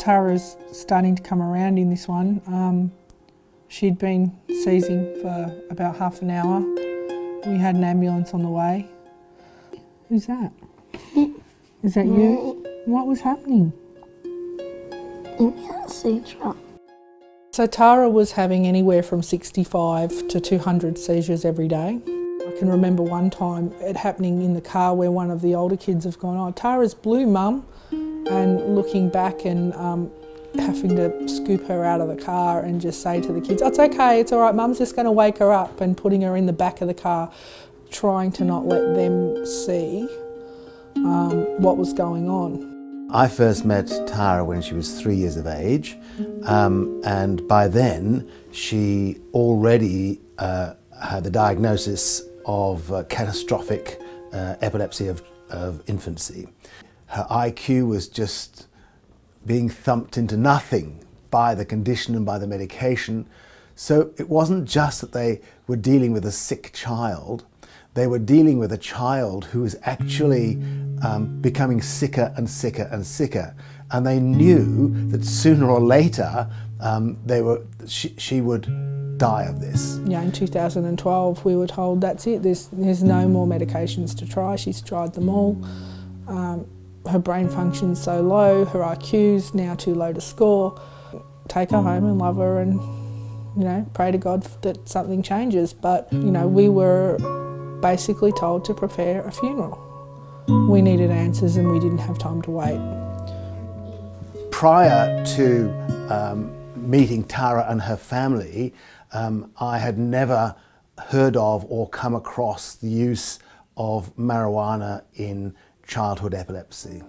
Tara's starting to come around in this one. She'd been seizing for about half an hour. We had an ambulance on the way. Who's that? Is that you? What was happening? Seizure. So Tara was having anywhere from 65 to 200 seizures every day. I can remember one time it happening in the car where one of the older kids have gone, "Oh, Tara's blue, Mum," and looking back and having to scoop her out of the car and just say to the kids, "It's okay, it's all right, Mum's just going to wake her up," and putting her in the back of the car, trying to not let them see what was going on. I first met Tara when she was 3 years of age, and by then she already had the diagnosis of catastrophic epilepsy of infancy. Her IQ was just being thumped into nothing by the condition and by the medication. So it wasn't just that they were dealing with a sick child, they were dealing with a child who was actually becoming sicker and sicker and sicker. And they knew that sooner or later she would die of this. Yeah, in 2012 we were told that's it, there's no more medications to try. She's tried them all. Her brain function's so low, her IQ's now too low to score. Take her home and love her and, you know, pray to God that something changes. But, you know, we were basically told to prepare a funeral. We needed answers and we didn't have time to wait. Prior to meeting Tara and her family, I had never heard of or come across the use of marijuana in childhood epilepsy.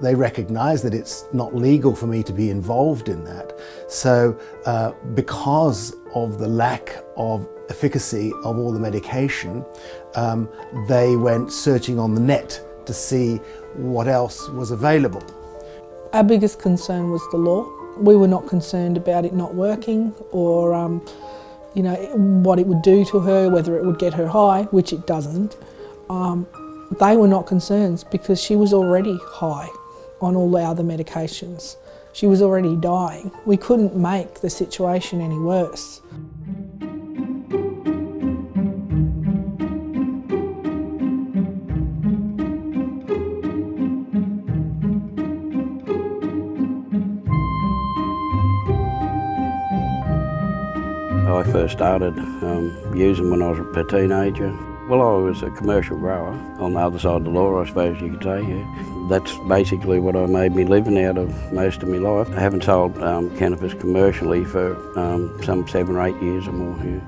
They recognise that it's not legal for me to be involved in that. So because of the lack of efficacy of all the medication, they went searching on the net to see what else was available. Our biggest concern was the law. We were not concerned about it not working or you know, what it would do to her, whether it would get her high, which it doesn't. They were not concerns because she was already high on all the other medications. She was already dying. We couldn't make the situation any worse. I first started using when I was a teenager. Well, I was a commercial grower on the other side of the law, I suppose you could say, yeah. That's basically what I made me living out of most of my life. I haven't sold cannabis commercially for some 7 or 8 years or more, yeah.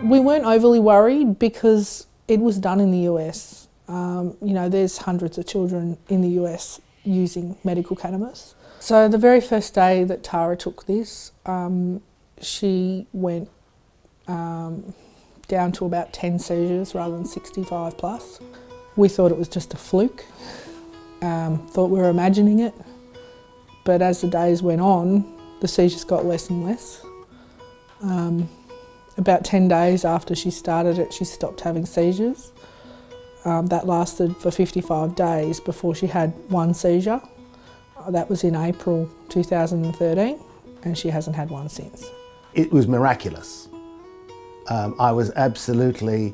We weren't overly worried because it was done in the US. You know, there's hundreds of children in the US using medical cannabis. So the very first day that Tara took this, she went down to about 10 seizures rather than 65 plus. We thought it was just a fluke, thought we were imagining it, but as the days went on, the seizures got less and less. About 10 days after she started it, she stopped having seizures. That lasted for 55 days before she had one seizure. That was in April 2013, and she hasn't had one since. It was miraculous. I was absolutely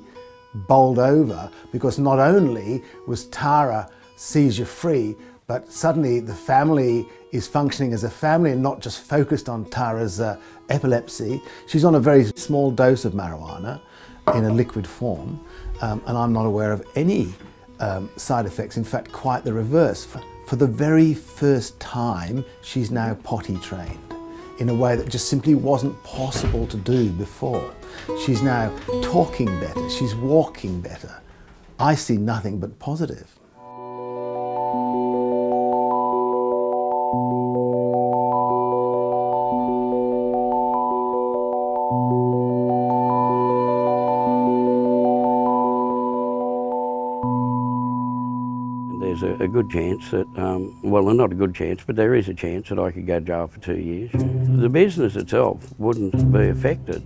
bowled over because not only was Tara seizure-free, but suddenly the family is functioning as a family and not just focused on Tara's epilepsy. She's on a very small dose of marijuana in a liquid form, and I'm not aware of any side effects. In fact, quite the reverse. For the very first time, she's now potty trained in a way that just simply wasn't possible to do before. She's now talking better, she's walking better. I see nothing but positive. There's a good chance that, well, not a good chance, but there is a chance that I could go to jail for 2 years. The business itself wouldn't be affected.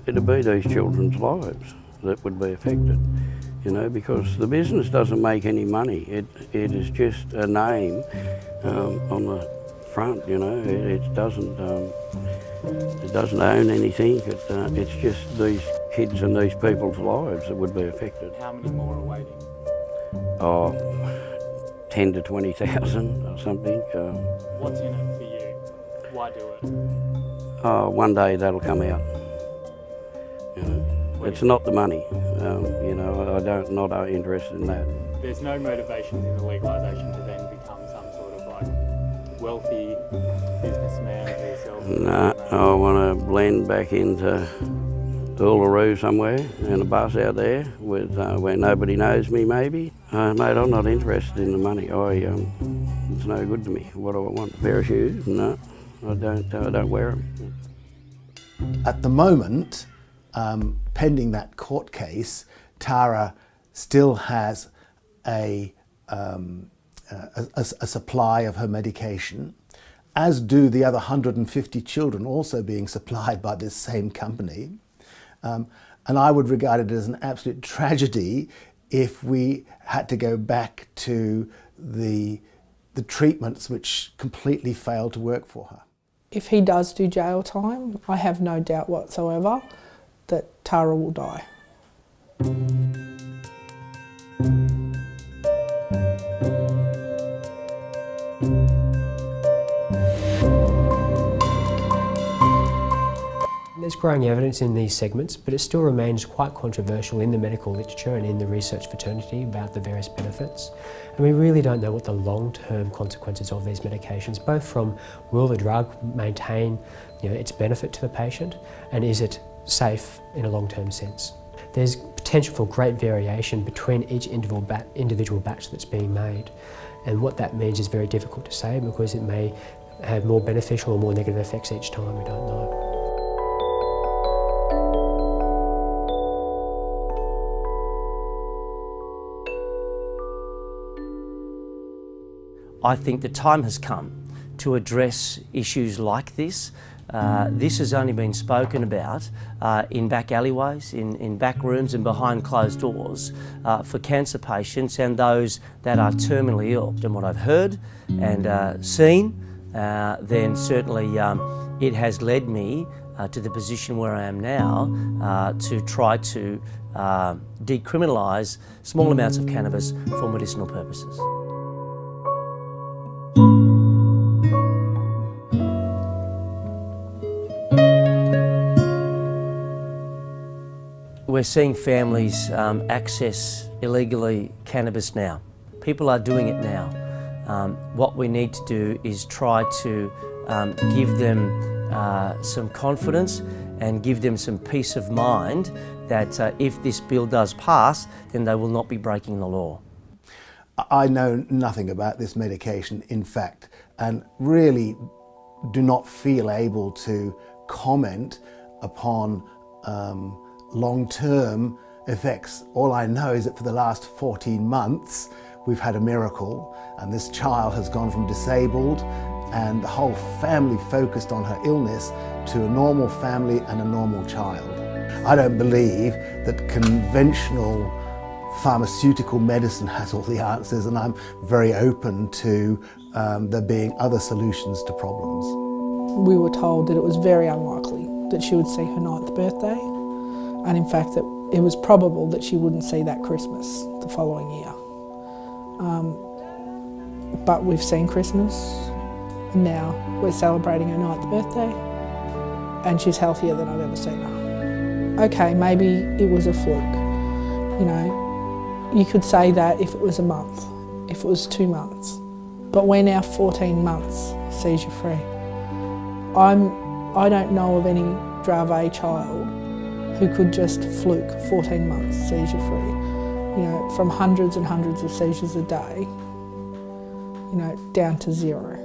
It'd be these children's lives that would be affected, you know, because the business doesn't make any money. It is just a name on the front, you know. It doesn't own anything. It's just these kids and these people's lives that would be affected. How many more are waiting? Oh, 10 to 20,000 or something. What's in it for you? Why do it? Oh, one day that'll come out. You know, it's not the money. You know, not interested in that. There's no motivation in the legalisation to then become some sort of like wealthy businessman for yourself? No, I want to blend back into Uluru somewhere in a bus out there with where nobody knows me maybe. Mate, I'm not interested in the money. It's no good to me. What do I want? A pair of shoes? No, I don't wear them. At the moment, pending that court case, Tara still has a supply of her medication, as do the other 150 children also being supplied by this same company. And I would regard it as an absolute tragedy if we had to go back to the treatments which completely failed to work for her. If he does do jail time, I have no doubt whatsoever that Tara will die. There's growing evidence in these segments, but it still remains quite controversial in the medical literature and in the research fraternity about the various benefits. And we really don't know what the long-term consequences of these medications, both from will the drug maintain its benefit to the patient, and is it safe in a long-term sense. There's potential for great variation between each individual batch that's being made. And what that means is very difficult to say, because it may have more beneficial or more negative effects each time, we don't know. I think the time has come to address issues like this. This has only been spoken about in back alleyways, in back rooms and behind closed doors for cancer patients and those that are terminally ill. And what I've heard and seen, then certainly it has led me to the position where I am now to try to decriminalise small amounts of cannabis for medicinal purposes. We're seeing families access illegally cannabis now. People are doing it now. What we need to do is try to give them some confidence and give them some peace of mind that if this bill does pass, then they will not be breaking the law. I know nothing about this medication, in fact, and really do not feel able to comment upon long-term effects. All I know is that for the last 14 months we've had a miracle, and this child has gone from disabled and the whole family focused on her illness to a normal family and a normal child. I don't believe that conventional pharmaceutical medicine has all the answers, and I'm very open to there being other solutions to problems. We were told that it was very unlikely that she would see her 9th birthday, and in fact that it was probable that she wouldn't see that Christmas the following year. But we've seen Christmas, and now we're celebrating her 9th birthday, and she's healthier than I've ever seen her. Okay, maybe it was a fluke, you know. You could say that if it was a month, if it was 2 months, but we're now 14 months seizure free. I don't know of any Dravet child who could just fluke 14 months seizure free. You know, from hundreds and hundreds of seizures a day, you know, down to 0.